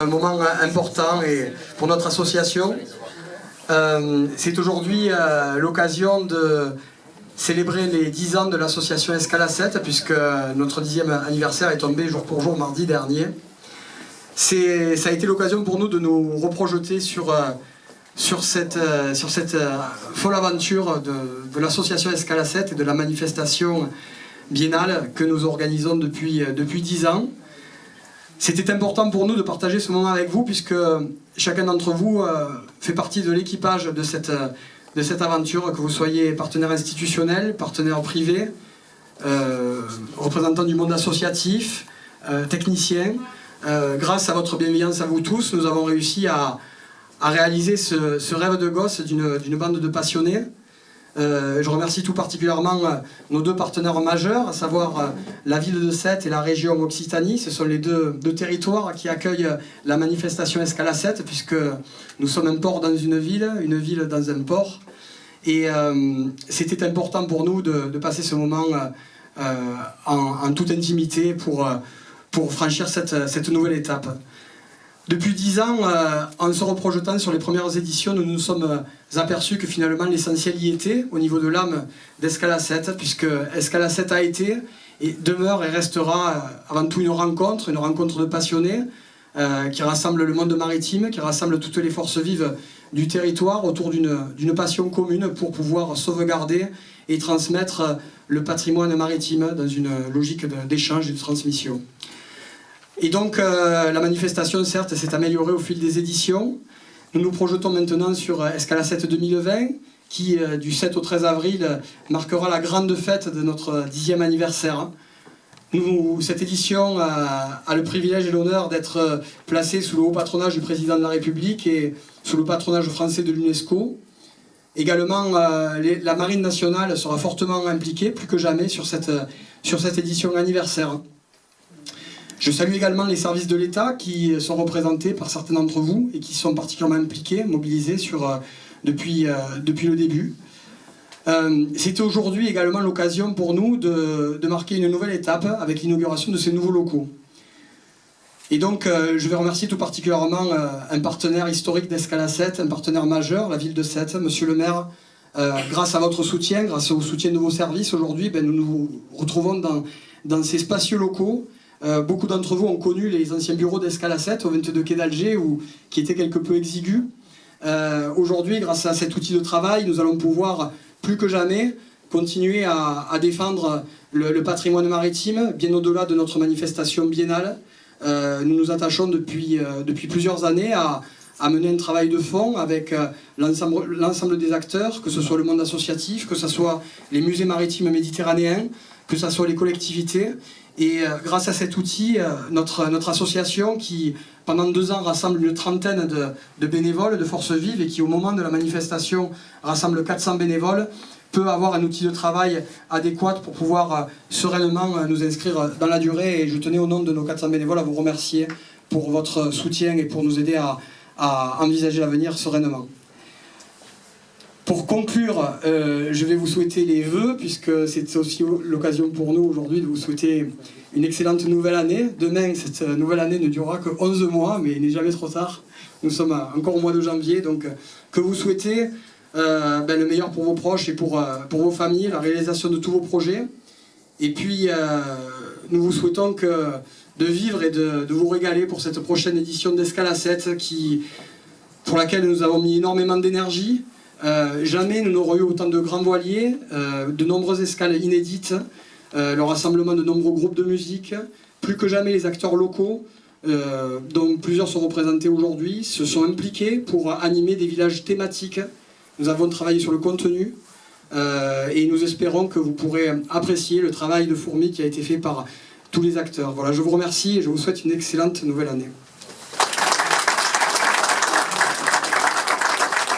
Un moment important et pour notre association. C'est aujourd'hui l'occasion de célébrer les 10 ans de l'association Escala 7, puisque notre 10e anniversaire est tombé jour pour jour mardi dernier. Ça a été l'occasion pour nous de nous reprojeter sur cette folle aventure de l'association Escala 7 et de la manifestation biennale que nous organisons depuis 10 ans. C'était important pour nous de partager ce moment avec vous, puisque chacun d'entre vous fait partie de l'équipage de cette aventure, que vous soyez partenaire institutionnel, partenaire privé, représentant du monde associatif, technicien. Grâce à votre bienveillance à vous tous, nous avons réussi à réaliser ce rêve de gosse d'une bande de passionnés. Je remercie tout particulièrement nos deux partenaires majeurs, à savoir la ville de Sète et la région Occitanie. Ce sont les deux territoires qui accueillent la manifestation Escala 7, puisque nous sommes un port dans une ville dans un port. Et c'était important pour nous de passer ce moment en toute intimité pour franchir cette nouvelle étape. Depuis 10 ans, en se reprojetant sur les premières éditions, nous nous sommes aperçus que finalement l'essentiel y était au niveau de l'âme d'Escala 7, puisque Escala 7 a été et demeure et restera avant tout une rencontre de passionnés qui rassemble le monde maritime, qui rassemble toutes les forces vives du territoire autour d'une passion commune pour pouvoir sauvegarder et transmettre le patrimoine maritime dans une logique d'échange et de transmission. Et donc la manifestation, certes, s'est améliorée au fil des éditions. Nous nous projetons maintenant sur Escala 7 2020, qui du 7 au 13 avril marquera la grande fête de notre 10e anniversaire. Cette édition a le privilège et l'honneur d'être placée sous le haut patronage du président de la République et sous le patronage français de l'UNESCO. Également, la Marine nationale sera fortement impliquée, plus que jamais, sur cette édition anniversaire. Je salue également les services de l'État qui sont représentés par certains d'entre vous et qui sont particulièrement impliqués, mobilisés depuis le début. C'était aujourd'hui également l'occasion pour nous de marquer une nouvelle étape avec l'inauguration de ces nouveaux locaux. Et donc je vais remercier tout particulièrement un partenaire historique d'Escala 7, un partenaire majeur, la ville de Sète, monsieur le maire. Grâce à votre soutien, grâce au soutien de vos services aujourd'hui, nous nous retrouvons dans ces spacieux locaux. Beaucoup d'entre vous ont connu les anciens bureaux d'Escala 7 au 22 quai d'Alger, qui étaient quelque peu exigus. Aujourd'hui, grâce à cet outil de travail, nous allons pouvoir, plus que jamais, continuer à défendre le patrimoine maritime, bien au-delà de notre manifestation biennale. Nous nous attachons depuis plusieurs années à mener un travail de fond avec l'ensemble des acteurs, que ce soit le monde associatif, que ce soit les musées maritimes méditerranéens, que ce soit les collectivités. Et grâce à cet outil, notre association qui, pendant 2 ans, rassemble une trentaine de bénévoles, de forces vives, et qui, au moment de la manifestation, rassemble 400 bénévoles, peut avoir un outil de travail adéquat pour pouvoir sereinement nous inscrire dans la durée. Et je tenais, au nom de nos 400 bénévoles, à vous remercier pour votre soutien et pour nous aider à envisager l'avenir sereinement. Pour conclure, je vais vous souhaiter les vœux, puisque c'est aussi l'occasion pour nous aujourd'hui de vous souhaiter une excellente nouvelle année. Demain, cette nouvelle année ne durera que 11 mois, mais il n'est jamais trop tard. Nous sommes encore au mois de janvier, donc que vous souhaitez le meilleur pour vos proches et pour vos familles, la réalisation de tous vos projets. Et puis, nous vous souhaitons de vivre et de vous régaler pour cette prochaine édition d'Escala 7, pour laquelle nous avons mis énormément d'énergie. Jamais nous n'aurons eu autant de grands voiliers, de nombreuses escales inédites, le rassemblement de nombreux groupes de musique. Plus que jamais, les acteurs locaux, dont plusieurs sont représentés aujourd'hui, se sont impliqués pour animer des villages thématiques. Nous avons travaillé sur le contenu et nous espérons que vous pourrez apprécier le travail de fourmi qui a été fait par tous les acteurs. Voilà, je vous remercie et je vous souhaite une excellente nouvelle année.